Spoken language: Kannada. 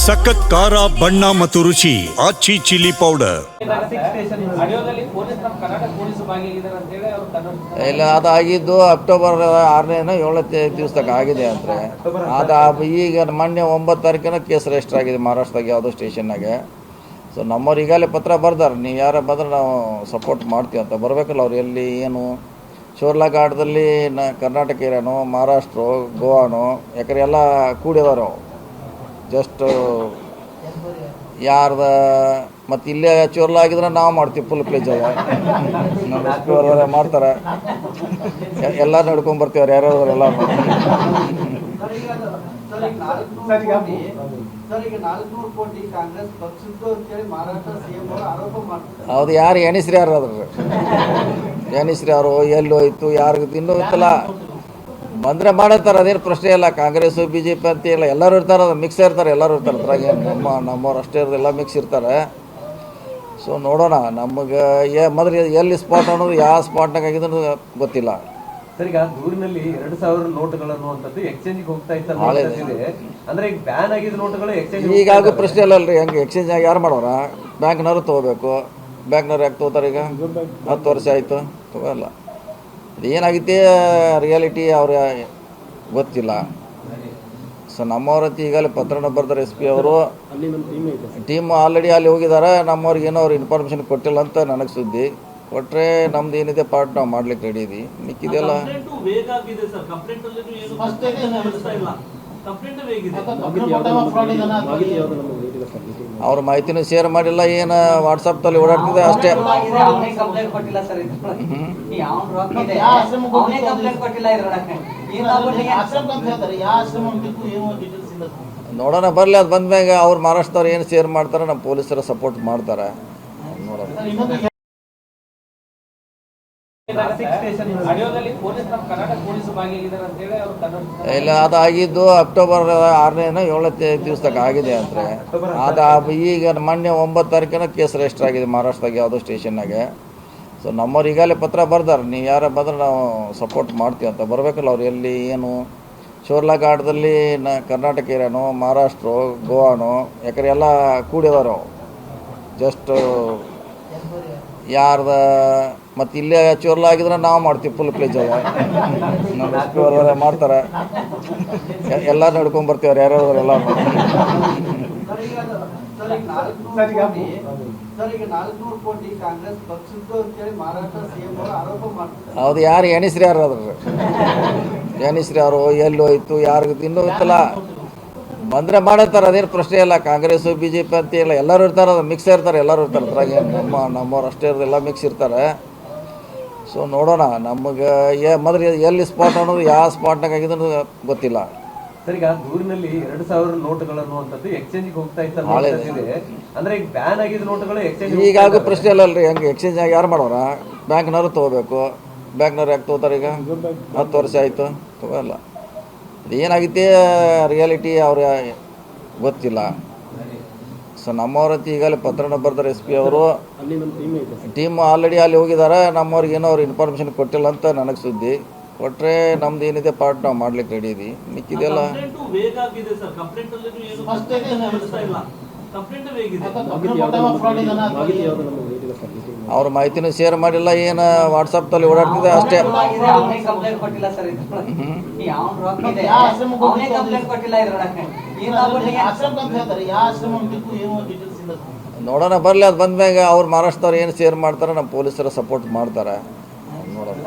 ಸಖತ್ ಖಾರ ಬಣ್ಣ ಮತ್ತು ರುಚಿ ಆಚಿ ಚಿಲ್ಲಿ ಪೌಡರ್. ಇಲ್ಲ, ಅದಾಗಿದ್ದು ಅಕ್ಟೋಬರ್ 6ನೇ 7ನೇ ದಿವಸದಾಗ ಆಗಿದೆ ಅಂದರೆ ಅದು ಈಗ ಮೊನ್ನೆ 9 ತಾರೀಕಿನ ಕೇಸ್ ರಿಜಿಸ್ಟರ್ ಆಗಿದೆ ಮಹಾರಾಷ್ಟ್ರದಾಗ ಯಾವುದೋ ಸ್ಟೇಷನ್ನಾಗೆ. ಸೊ ನಮ್ಮವ್ರು ಈಗಾಗಲೇ ಪತ್ರ ಬರ್ದಾರೆ, ನೀವು ಯಾರ ಬಂದ್ರೆ ನಾವು ಸಪೋರ್ಟ್ ಮಾಡ್ತೀವಿ ಅಂತ. ಬರಬೇಕಲ್ಲ ಅವ್ರು ಎಲ್ಲಿ ಏನು ಶೋರ್ಲಾ ಘಾಟದಲ್ಲಿ ಕರ್ನಾಟಕ ಏರಿಯಾನೋ ಮಹಾರಾಷ್ಟ್ರ ಗೋವಾನೋ ಯಾಕಂದ್ರೆ ಎಲ್ಲ ಕೂಡಿದವರು ಜಸ್ಟ್ ಯಾರ್ದ ಮತ್ತು ಇಲ್ಲೇ ಚೋರ್ಲ ಆಗಿದ್ರೆ ನಾವು ಮಾಡ್ತೀವಿ ಫುಲ್ ಪ್ಲೇಜ್ ಅದ ನಮ್ಮ ಎಸ್ ಪಿ ಅವರು ಮಾಡ್ತಾರೆ, ಎಲ್ಲರೂ ನಡ್ಕೊಂಡ್ಬರ್ತೀವಿ ಅವ್ರು ಯಾರ್ಯಾರು ಎಲ್ಲ. ಹೌದು, ಯಾರು ಎಣಿಸ್ರಿ ಯಾರು ಅದ್ರ ಎಣಿಸ್ರಿ ಯಾರು ಎಲ್ಲಿ ಹೋಯ್ತು ಯಾರಿಗೂ ಇನ್ನೂ ಇತ್ತಲ್ಲ ಬಂದರೆ ಮಾಡತ್ತಾರೆ, ಅದೇನು ಪ್ರಶ್ನೆ ಇಲ್ಲ. ಕಾಂಗ್ರೆಸ್ಸು ಬಿ ಜೆ ಪಿ ಅಂತ ಇಲ್ಲ, ಎಲ್ಲರೂ ಇರ್ತಾರೆ, ಅದು ಮಿಕ್ಸ್ ಇರ್ತಾರೆ, ಎಲ್ಲರೂ ಇರ್ತಾರೆ ಅದ್ರಾಗ. ನಮ್ಮವ್ರು ಅಷ್ಟೇ ಇರೋದು, ಎಲ್ಲ ಮಿಕ್ಸ್ ಇರ್ತಾರೆ. ಸೊ ನೋಡೋಣ, ನಮಗೆ ಮೊದಲು ಎಲ್ಲಿ ಸ್ಪಾಟ್ ಅನ್ನೋದು ಯಾವ ಸ್ಪಾಟ್ನಾಗ ಆಗಿದ್ದು ಗೊತ್ತಿಲ್ಲ. ಸರ್, ಈಗ ದೂರಿನಲ್ಲಿ 2000 ನೋಟುಗಳು ಅನ್ನುವಂಥದ್ದು ಎಕ್ಸ್ಚೇಂಜ್ಗೆ ಹೋಗ್ತಾ ಇತ್ತು ಅಂದ್ರೆ ಈಗ ಬ್ಯಾನ್ ಆಗಿದ್ದ ನೋಟುಗಳು ಎಕ್ಸ್ಚೇಂಜ್ ಈಗಾಗ ಪ್ರಶ್ನೆ ಅಲ್ಲಲ್ರಿ, ಹೆಂಗೆ ಎಕ್ಸ್ಚೇಂಜ್ ಆಗಿ ಯಾರು ಮಾಡೋರ? ಬ್ಯಾಂಕ್ನವ್ರು ತೊಗೋಬೇಕು. ಬ್ಯಾಂಕ್ನವ್ರು ಯಾಕೆ ತೊಗೋತಾರೆ? ಈಗ 10 ವರ್ಷ ಆಯಿತು ತೊಗೊಲ್ಲ. ಅದೇನಾಗಿತ್ತೆ ರಿಯಾಲಿಟಿ ಅವ್ರ ಗೊತ್ತಿಲ್ಲ. ಸೊ ನಮ್ಮವ್ರಂತ ಈಗಲೇ ಪತ್ರನ ಬರ್ತಾರೆ ಎಸ್ ಪಿ ಅವರು. ಟೀಮ್ ಆಲ್ರೆಡಿ ಅಲ್ಲಿ ಹೋಗಿದ್ದಾರೆ. ನಮ್ಮವ್ರಿಗೆ ಏನೋ ಅವ್ರು ಇನ್ಫಾರ್ಮೇಷನ್ ಕೊಟ್ಟಿಲ್ಲ ಅಂತ ನನಗೆ ಸುದ್ದಿ. ಕೊಟ್ಟರೆ ನಮ್ದು ಏನಿದೆ ಪಾರ್ಟ್ ನಾವು ಮಾಡ್ಲಿಕ್ಕೆ ರೆಡಿ ಇದೀವಿ. ಮಿಕ್ಕಿದೆಲ್ಲ ಅವ್ರ ಮಾಹಿತಿನೂ ಶೇರ್ ಮಾಡಿಲ್ಲ, ಏನು ವಾಟ್ಸಪ್ನಲ್ಲಿ ಓಡಾಡ್ತಿದೆ ಅಷ್ಟೇ. ನೋಡೋಣ, ಬರಲಿ. ಅದು ಬಂದ್ಮ್ಯಾಗ ಅವ್ರು ಮಹಾರಾಷ್ಟ್ರದವ್ರು ಏನು ಶೇರ್ ಮಾಡ್ತಾರೆ, ನಮ್ಮ ಪೊಲೀಸರು ಸಪೋರ್ಟ್ ಮಾಡ್ತಾರೆ. ನೋಡೋಣ. ಇಲ್ಲ, ಅದಾಗಿದ್ದು ಅಕ್ಟೋಬರ್ 6ನೇ 7ನೇ ದಿವಸದಾಗ ಆಗಿದೆ ಅಂದರೆ ಅದು ಈಗ ಮೊನ್ನೆ 9 ತಾರೀಕಿನ ಕೇಸ್ ರಿಜಿಸ್ಟರ್ ಆಗಿದೆ ಮಹಾರಾಷ್ಟ್ರದಾಗ ಯಾವುದೋ ಸ್ಟೇಷನ್ನಾಗೆ. ಸೊ ನಮ್ಮವ್ರು ಈಗಾಗಲೇ ಪತ್ರ ಬರ್ದಾರೆ, ನೀವು ಯಾರ ಬಂದ್ರೆ ನಾವು ಸಪೋರ್ಟ್ ಮಾಡ್ತೀವಿ ಅಂತ. ಬರಬೇಕಲ್ಲ ಅವ್ರು ಎಲ್ಲಿ ಏನು ಶೋರ್ಲಾ ಘಾಟದಲ್ಲಿ ಕರ್ನಾಟಕ ಏರಿಯಾನೋ ಮಹಾರಾಷ್ಟ್ರ ಗೋವಾನೋ ಯಾಕಂದ್ರೆ ಎಲ್ಲ ಕೂಡಿದವರು ಜಸ್ಟ್ ಯಾರ್ದ ಮತ್ತು ಇಲ್ಲೇ ಚೋರ್ಲ ಆಗಿದ್ರೆ ನಾವು ಮಾಡ್ತೀವಿ ಫುಲ್ ಪ್ಲೇಜ್ ಅದ. ನಮ್ಮ ಎಸ್ ಪಿ ಅವರು ಮಾಡ್ತಾರೆ, ಎಲ್ಲರೂ ನಡ್ಕೊಂಡ್ಬರ್ತೀವಿ ಅವ್ರು ಯಾರ್ಯಾರು ಎಲ್ಲ. ಹೌದು, ಯಾರು ಎಣಿಸ್ರಿ ಯಾರು ಅದ್ರ ಎಣಿಸ್ರಿ ಯಾರು ಎಲ್ಲಿ ಹೋಯ್ತು ಯಾರಿಗೂ ಇನ್ನೂ ಇತ್ತಲ್ಲ ಬಂದರೆ ಮಾಡತ್ತಾರೆ, ಅದೇನು ಪ್ರಶ್ನೆ ಇಲ್ಲ. ಕಾಂಗ್ರೆಸ್ಸು ಬಿ ಜೆ ಪಿ ಅಂತ ಇಲ್ಲ, ಎಲ್ಲರೂ ಇರ್ತಾರೆ, ಅದು ಮಿಕ್ಸ್ ಇರ್ತಾರೆ, ಎಲ್ಲರೂ ಇರ್ತಾರೆ ಅದ್ರಾಗ. ನಮ್ಮವ್ರು ಅಷ್ಟೇ ಇರೋದು, ಎಲ್ಲ ಮಿಕ್ಸ್ ಇರ್ತಾರೆ. ಸೊ ನೋಡೋಣ, ನಮಗೆ ಮೊದಲು ಎಲ್ಲಿ ಸ್ಪಾಟ್ ಅನ್ನೋದು ಯಾವ ಸ್ಪಾಟ್ನಾಗ ಆಗಿದ್ದು ಗೊತ್ತಿಲ್ಲ. ಸರ್, ಈಗ ದೂರಿನಲ್ಲಿ 2000 ನೋಟುಗಳು ಅನ್ನುವಂಥದ್ದು ಎಕ್ಸ್ಚೇಂಜ್ಗೆ ಹೋಗ್ತಾ ಇತ್ತು ಅಂದ್ರೆ ಈಗ ಬ್ಯಾನ್ ಆಗಿದ್ದ ನೋಟುಗಳು ಎಕ್ಸ್ಚೇಂಜ್ ಈಗಾಗ ಪ್ರಶ್ನೆ ಅಲ್ಲಲ್ರಿ, ಹೆಂಗೆ ಎಕ್ಸ್ಚೇಂಜ್ ಆಗಿ ಯಾರು ಮಾಡೋರ? ಬ್ಯಾಂಕ್ನವ್ರು ತೊಗೋಬೇಕು. ಬ್ಯಾಂಕ್ನವ್ರು ಯಾಕೆ ತೊಗೋತಾರೆ? ಈಗ 10 ವರ್ಷ ಆಯಿತು ತೊಗೊಲ್ಲ. ಅದೇನಾಗಿತ್ತೆ ರಿಯಾಲಿಟಿ ಅವ್ರ ಗೊತ್ತಿಲ್ಲ. ಸೊ ನಮ್ಮವ್ರಂತ ಈಗಲೇ ಪತ್ರನ ಬರ್ತಾರೆ ಎಸ್ ಪಿ ಅವರು. ಟೀಮ್ ಆಲ್ರೆಡಿ ಅಲ್ಲಿ ಹೋಗಿದ್ದಾರೆ. ನಮ್ಮವ್ರಿಗೆ ಏನೋ ಅವ್ರು ಇನ್ಫಾರ್ಮೇಷನ್ ಕೊಟ್ಟಿಲ್ಲ ಅಂತ ನನಗೆ ಸುದ್ದಿ. ಕೊಟ್ಟರೆ ನಮ್ದು ಏನಿದೆ ಪಾರ್ಟ್ ನಾವು ಮಾಡ್ಲಿಕ್ಕೆ ರೆಡಿ ಇದೀವಿ. ಮಿಕ್ಕಿದೆಲ್ಲ ಅವ್ರ ಮಾಹಿತಿನೂ ಶೇರ್ ಮಾಡಿಲ್ಲ, ಏನು ವಾಟ್ಸಪ್ನಲ್ಲಿ ಓಡಾಡ್ತಿದೆ ಅಷ್ಟೇ. ನೋಡೋಣ, ಬರಲಿ. ಅದು ಬಂದ್ಮ್ಯಾಗ ಅವ್ರು ಮಹಾರಾಷ್ಟ್ರದವ್ರು ಏನು ಶೇರ್ ಮಾಡ್ತಾರೆ, ನಮ್ಮ ಪೊಲೀಸರು ಸಪೋರ್ಟ್ ಮಾಡ್ತಾರೆ. ನೋಡೋಣ.